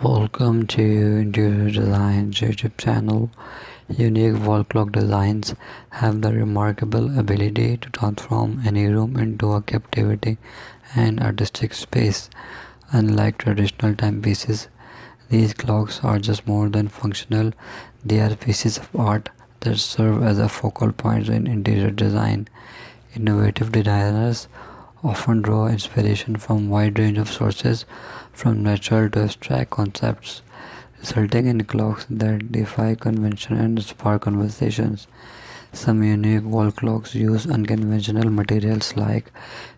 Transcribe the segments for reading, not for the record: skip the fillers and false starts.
Welcome to Interior Designs YouTube channel. Unique wall clock designs have the remarkable ability to transform any room into a captivating and artistic space. Unlike traditional timepieces, these clocks are just more than functional, they are pieces of art that serve as a focal point in interior design. Innovative designers often draw inspiration from a wide range of sources, from natural to abstract concepts, resulting in clocks that defy convention and spark conversations. Some unique wall clocks use unconventional materials like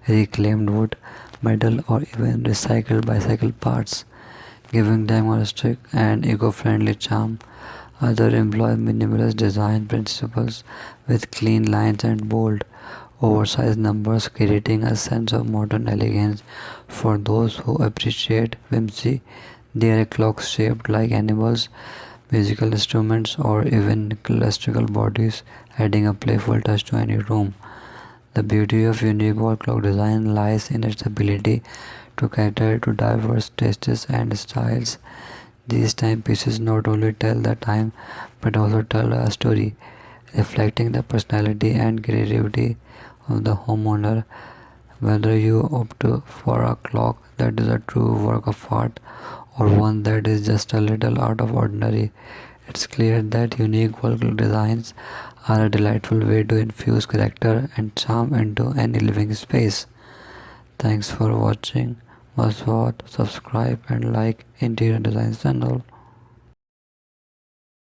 reclaimed wood, metal, or even recycled bicycle parts, giving them a rustic and eco-friendly charm. Others employ minimalist design principles with clean lines and bold, oversized numbers, creating a sense of modern elegance for those who appreciate whimsy. There are clocks shaped like animals, musical instruments, or even celestial bodies, adding a playful touch to any room. The beauty of unique wall clock design lies in its ability to cater to diverse tastes and styles. These timepieces not only tell the time but also tell a story, reflecting the personality and creativity of the homeowner. Whether you opt for a clock that is a true work of art or one that is just a little out of ordinary, it's clear that unique wall designs are a delightful way to infuse character and charm into any living space. Thanks for watching. Must watch, subscribe and like Interior Design channel.